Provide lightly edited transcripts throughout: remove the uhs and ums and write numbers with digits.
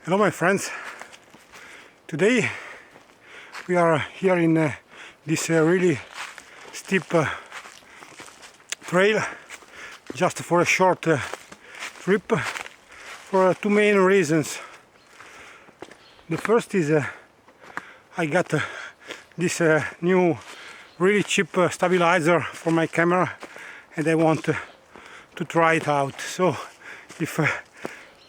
Hello my friends, today we are here in this really steep trail just for a short trip for two main reasons. The first is I got this new really cheap stabilizer for my camera and I want to try it out. So if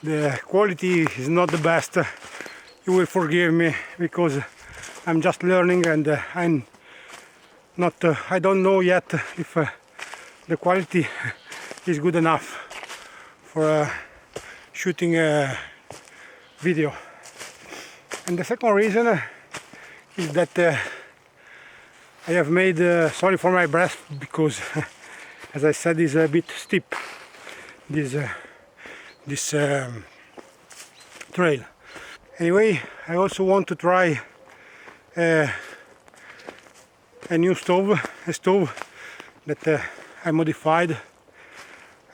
the quality is not the best, you will forgive me because I'm just learning and I don't know yet if the quality is good enough for shooting a video. And the second reason is that I have made, sorry for my breath, because as I said, it's a bit steep, this trail. Anyway, I also want to try a new stove, a stove that I modified.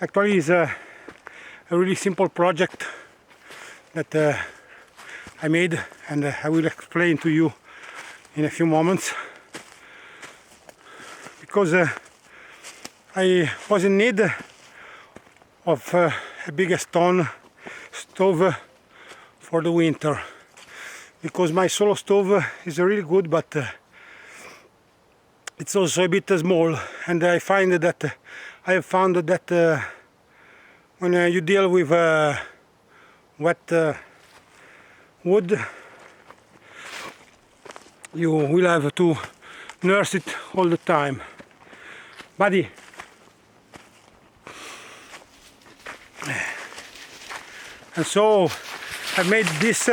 Actually, it's a really simple project that I made, and I will explain to you in a few moments. Because I was in need of a bigger stove for the winter, because my solo stove is really good, but it's also a bit small, and I find that I have found that when you deal with wet wood, you will have to nurse it all the time. Buddy. And so I made this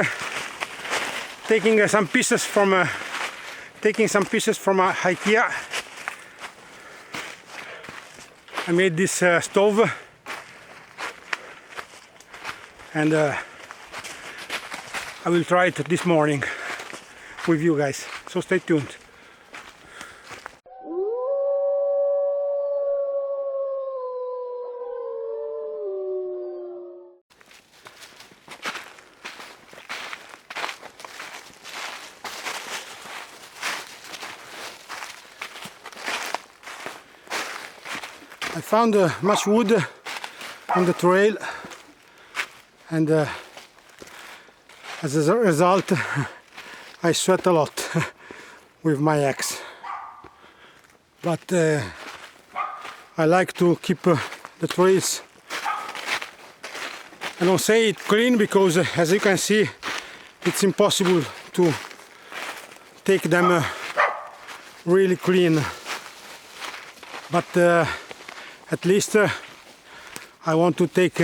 taking some pieces from Ikea. I made this stove, and I will try it this morning with you guys, so stay tuned. I found much wood on the trail, and as a result I sweat a lot with my axe. But I like to keep the trails, I don't say it clean, because as you can see it's impossible to take them really clean, but at least I want to take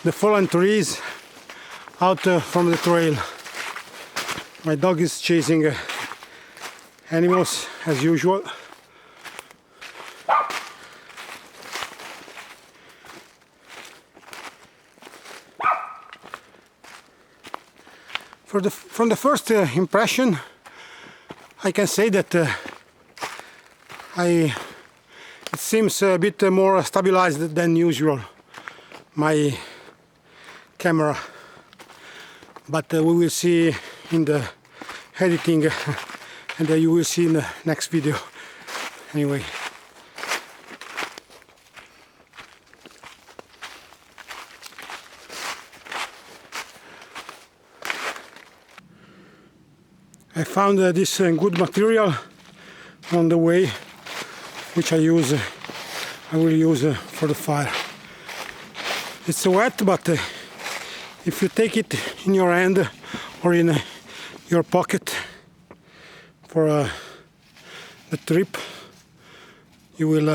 the fallen trees out from the trail. My dog is chasing animals as usual. From the first impression, I can say that it seems a bit more stabilized than usual, my camera, but we will see in the editing and you will see in the next video. Anyway, I found this good material on the way, which I will use for the fire. It's wet, but if you take it in your hand or in your pocket for the trip, you will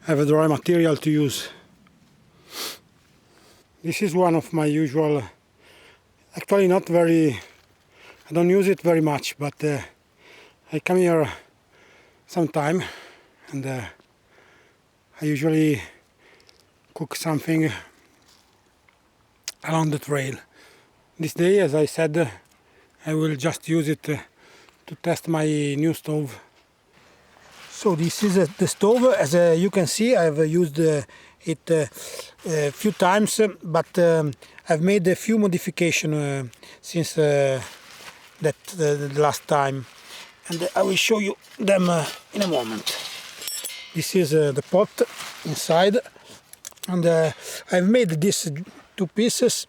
have a dry material to use. This is one of my usual, actually not very, I don't use it very much, but I come here sometime, and I usually cook something along the trail. This day, as I said, I will just use it to test my new stove. So this is the stove. As you can see, I've used it a few times, but I've made a few modifications since the last time, and I will show you them in a moment. This is the pot inside, and I've made these two pieces.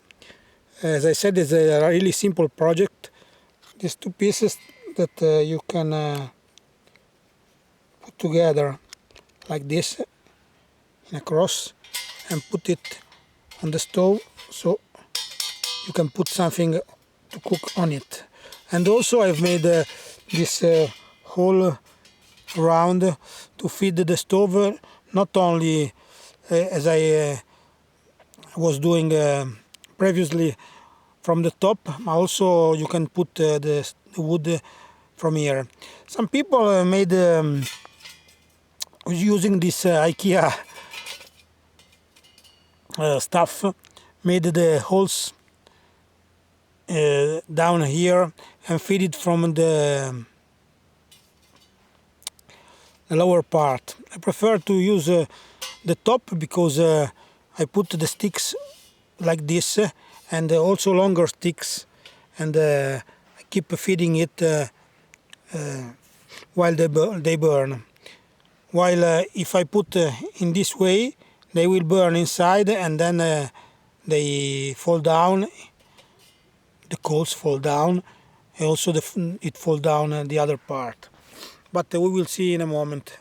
As I said, it's a really simple project. These two pieces that you can put together like this in a cross and put it on the stove, so you can put something to cook on it. And also I've made this hole around to feed the stove, not only as I was doing previously from the top, also you can put the wood from here. Some people made using this Ikea stuff, made the holes down here and feed it from the lower part. I prefer to use the top because I put the sticks like this and also longer sticks, and I keep feeding it while they burn. While if I put in this way, they will burn inside, and then they fall down, the coals fall down, and also it fall down the other part. But we will see in a moment.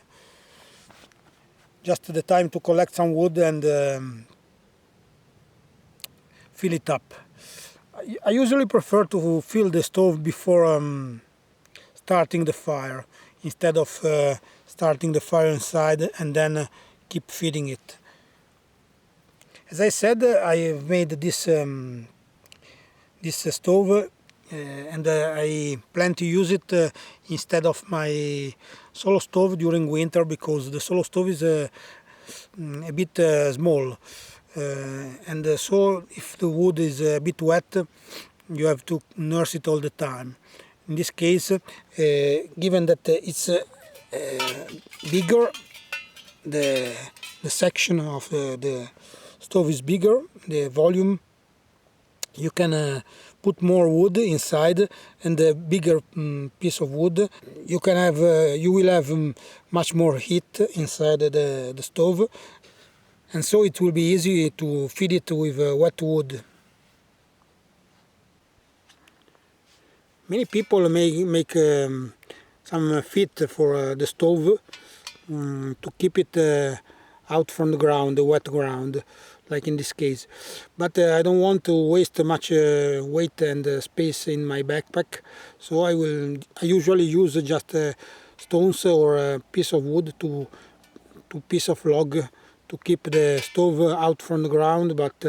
Just the time to collect some wood and fill it up. I usually prefer to fill the stove before starting the fire, instead of starting the fire inside and then keep feeding it. As I said, I have made this stove and I plan to use it instead of my solo stove during winter, because the solo stove is a bit small, and so if the wood is a bit wet, you have to nurse it all the time. In this case, given that it's bigger, the section of the stove is bigger, the volume, you can put more wood inside, and a bigger piece of wood. You will have much more heat inside the stove, and so it will be easy to feed it with wet wood. Many people may make some fit for the stove to keep it out from the ground, the wet ground, like in this case. But I don't want to waste much weight and space in my backpack, so I usually use just stones or a piece of wood to piece of log to keep the stove out from the ground, but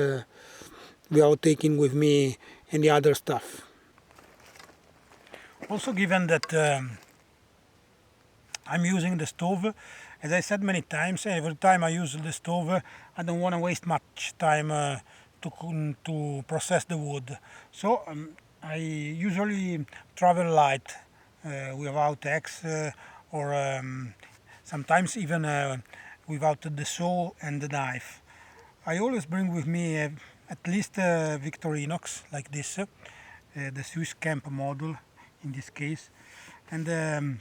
without taking with me any other stuff. Also, given that I'm using the stove, as I said many times, every time I use the stove, I don't want to waste much time to process the wood. So I usually travel light without axe or sometimes even without the saw and the knife. I always bring with me at least Victorinox like this, the Swiss camp model in this case. And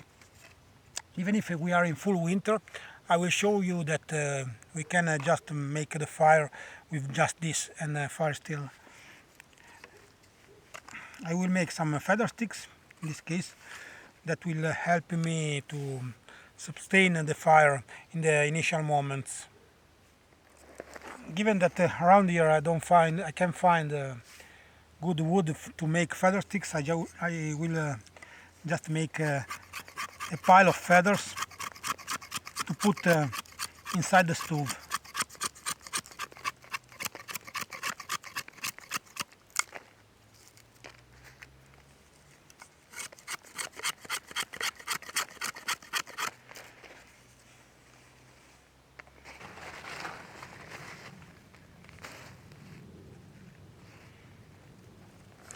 even if we are in full winter, I will show you that we can just make the fire with just this and fire still. I will make some feather sticks in this case that will help me to sustain the fire in the initial moments. Given that around here I can find good wood to make feather sticks, I will just make a pile of feathers to put inside the stove.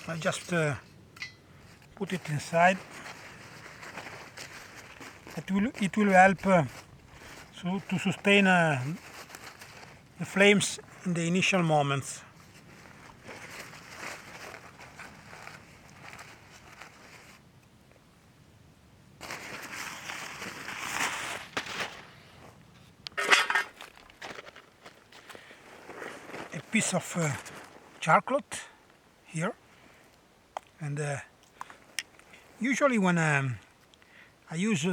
I just put it inside. It will help to sustain the flames in the initial moments. piece of charcoal here, and usually when I use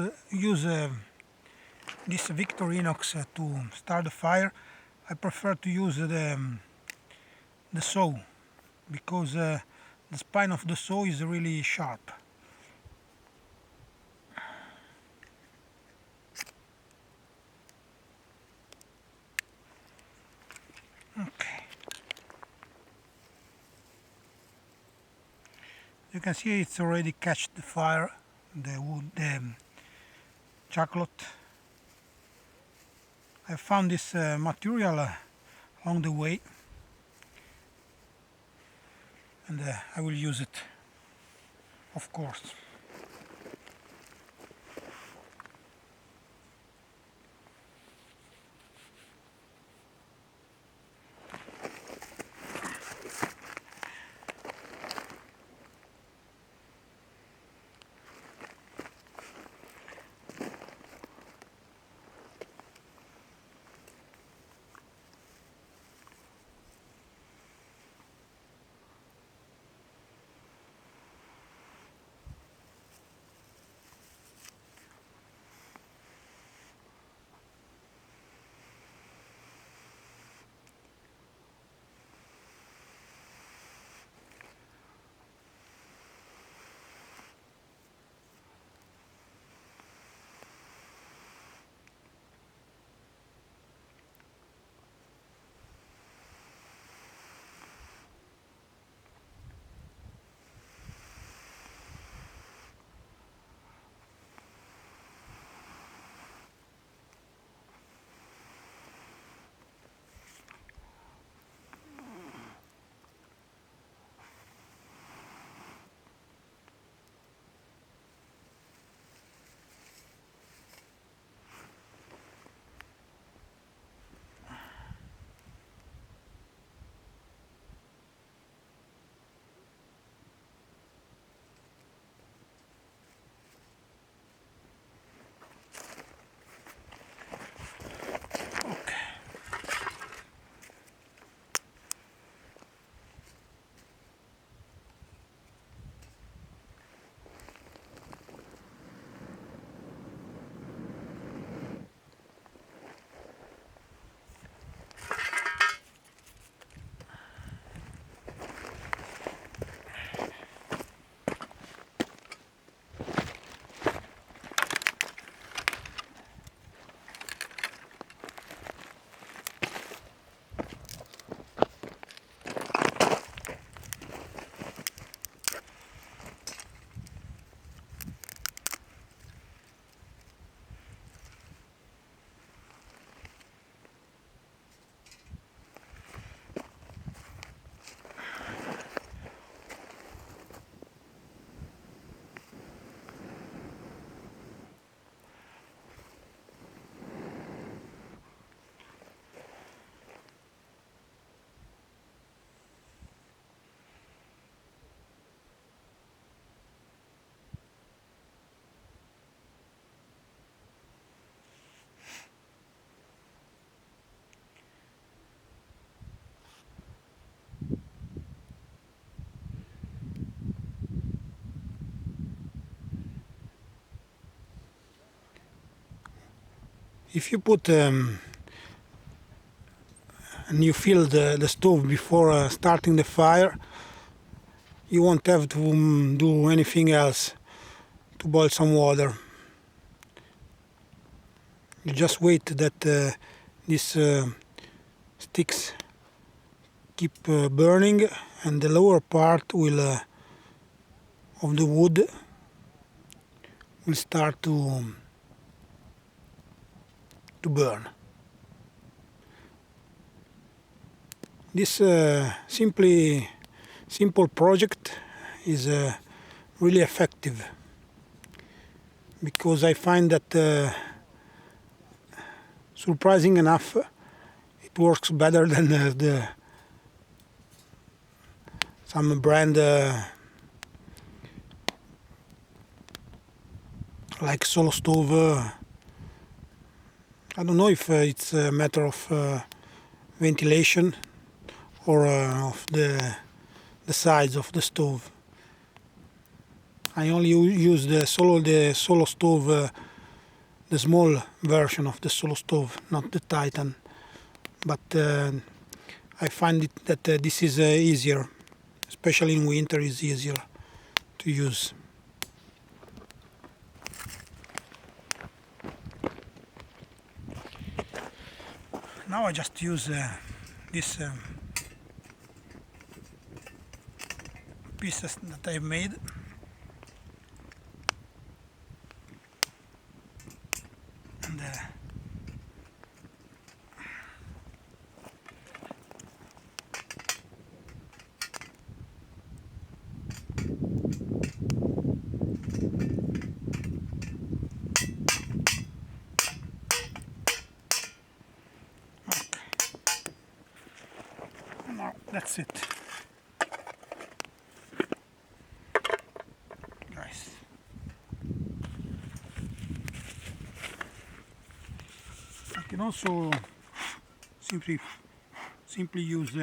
this Victorinox to start the fire, I prefer to use the saw, because the spine of the saw is really sharp. Okay. You can see it's already catched the fire, the wood, the chocolate. I found this material along the way, and I will use it, of course. If you put and you fill the stove before starting the fire, you won't have to do anything else to boil some water. You just wait that these sticks keep burning, and the lower part will of the wood will start to burn. This simple project is really effective, because I find that surprising enough it works better than some brand like Solo Stove. I don't know if it's a matter of ventilation or of the sides of the stove. I only use the solo stove, the small version of the solo stove, not the Titan. But I find it that this is easier, especially in winter. Is easier to use. Now I just use these pieces that I've made. And now that's it, guys. I can also simply use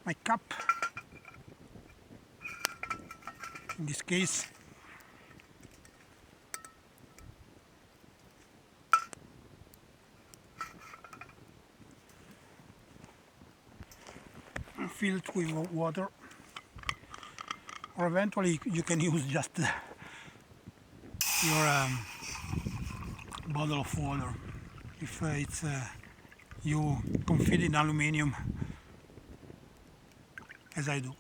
my cup. In this case, fill it with water, or eventually you can use just your bottle of water if it's you confit in aluminium, as I do.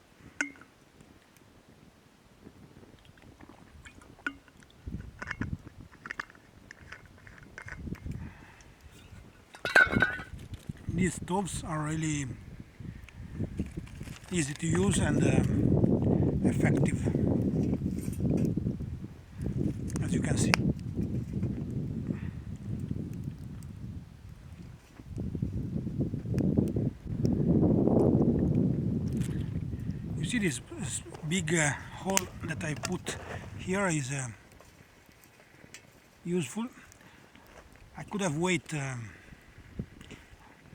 These stoves are really easy to use and effective, as you can see. You see this big hole that I put here is useful. I could have waited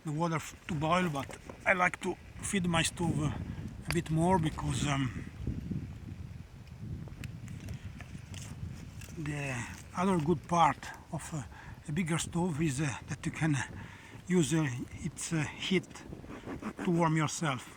the water to boil, but I like to feed my stove a bit more because the other good part of a bigger stove is that you can use its heat to warm yourself.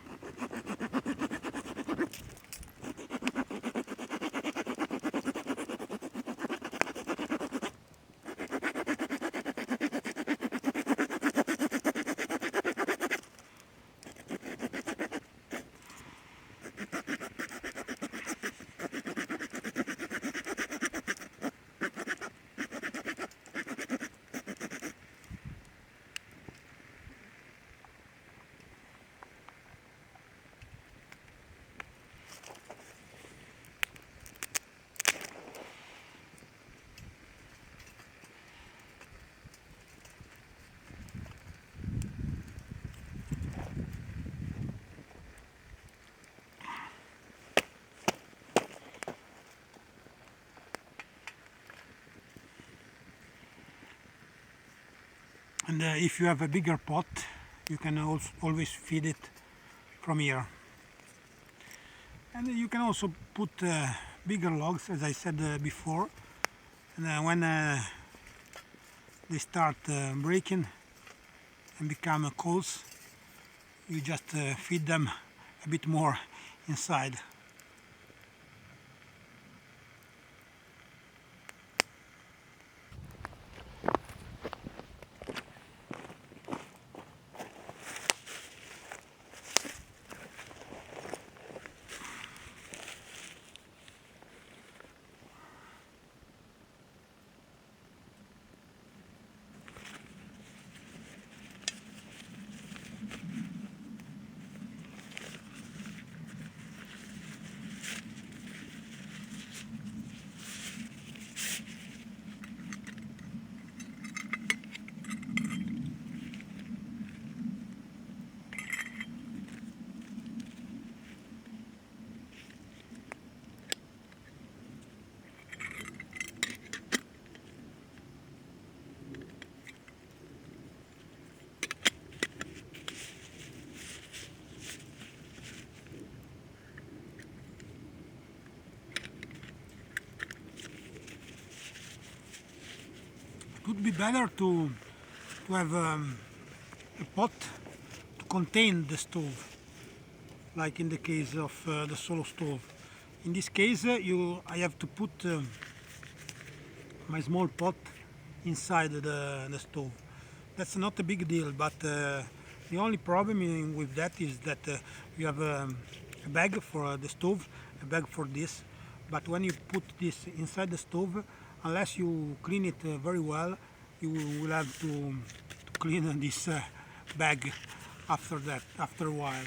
And if you have a bigger pot, you can always feed it from here. And you can also put bigger logs, as I said before. And when they start breaking and become coals, you just feed them a bit more inside. would be better to have a pot to contain the stove, like in the case of the solo stove. In this case, I have to put my small pot inside the stove. That's not a big deal, but the only problem with that is that you have a bag for the stove, a bag for this, but when you put this inside the stove, unless you clean it very well, you will have to clean this bag after a while.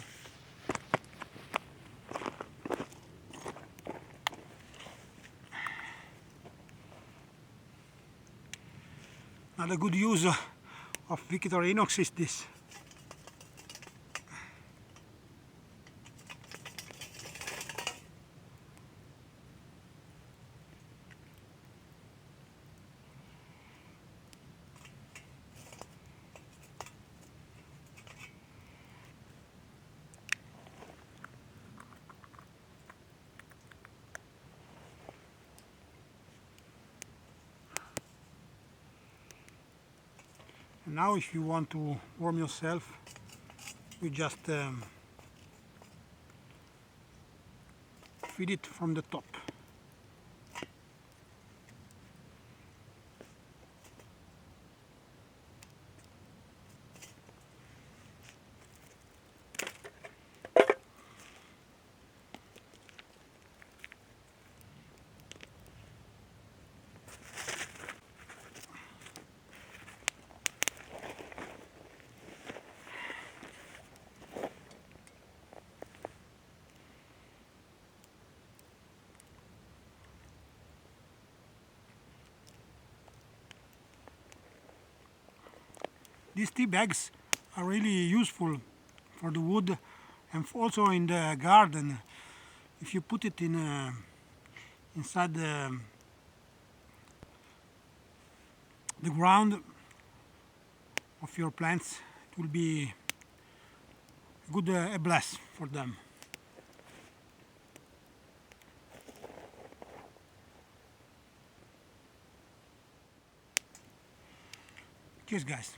Another good use of Victorinox is this. And now if you want to warm yourself, you just feed it from the top. These tea bags are really useful for the wood and also in the garden. If you put it inside the ground of your plants, it will be a bless for them. Cheers, guys.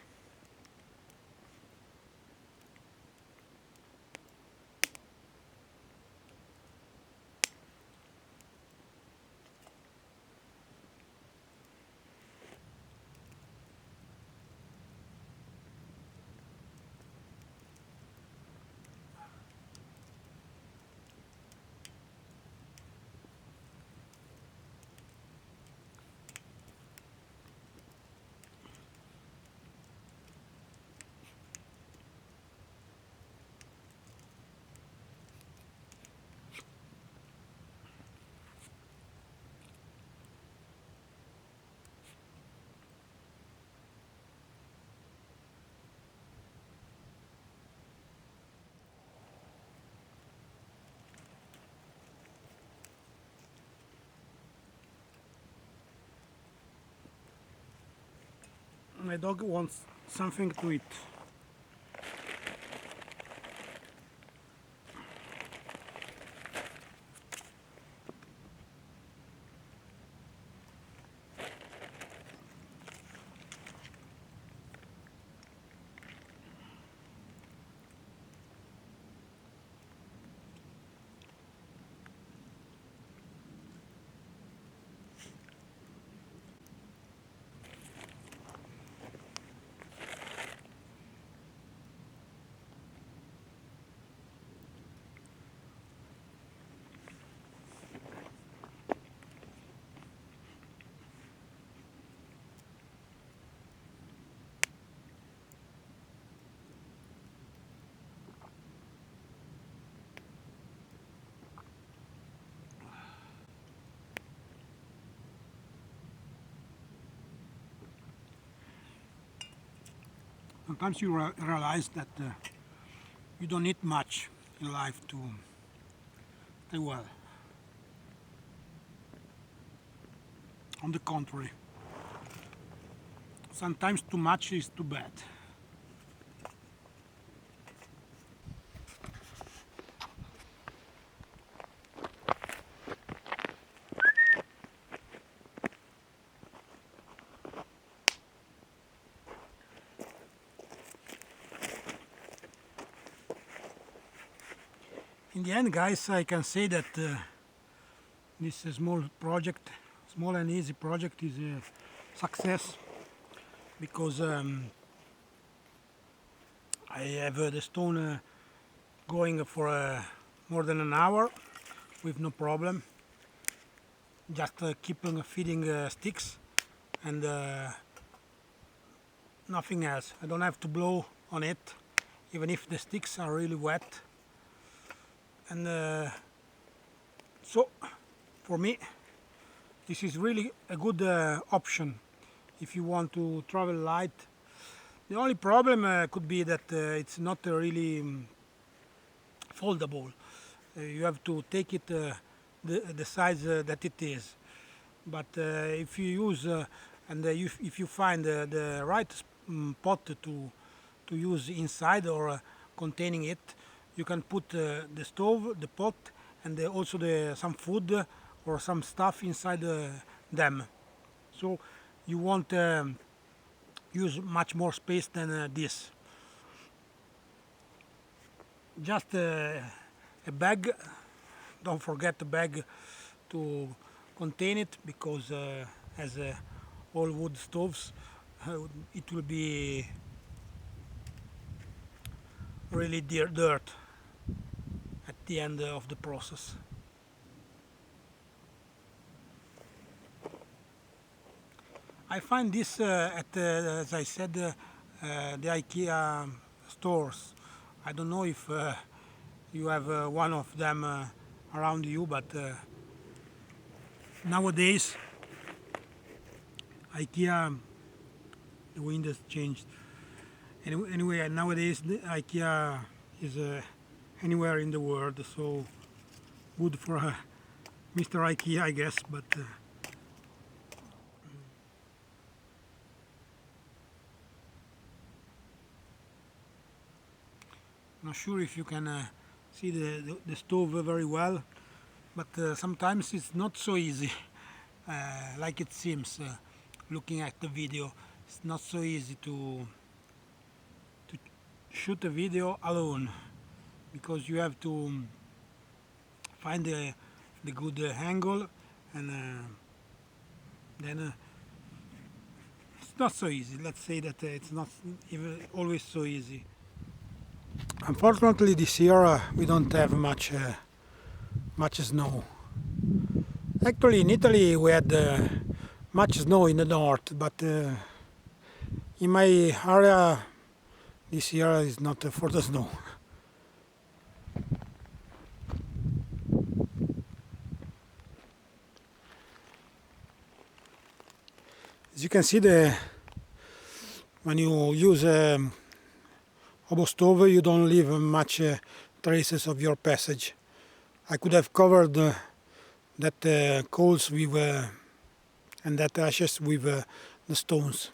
My dog wants something to eat. Sometimes you realize that you don't need much in life to stay well. On the contrary, sometimes too much is too bad. In the end, guys, I can say that this small project, small and easy project, is a success, because I have the stone going for more than an hour with no problem. Just keep on feeding sticks and nothing else. I don't have to blow on it, even if the sticks are really wet. And so for me this is really a good option if you want to travel light. The only problem could be that it's not really foldable. You have to take it the size that it is. But if you use and if you find the right pot to use inside or containing it, you can put the stove, the pot, and also some food or some stuff inside them. So you won't use much more space than this. Just a bag. Don't forget the bag to contain it, because as all wood stoves, it will be really dirt at the end of the process. I find this at, as I said, the Ikea stores. I don't know if you have one of them around you, but nowadays Ikea, the wind has changed. Anyway, nowadays the Ikea is anywhere in the world, so good for Mr. Ikea, I guess. But not sure if you can see the stove very well, but sometimes it's not so easy like it seems. Looking at the video, it's not so easy to shoot a video alone, because you have to find the good angle, and then it's not so easy. Let's say that it's not even always so easy. Unfortunately, this year we don't have much snow. Actually, in Italy we had much snow in the north, but in my area this year is not for the snow. As you can see, when you use a hobo stove, you don't leave much traces of your passage. I could have covered that coals with and that ashes with the stones.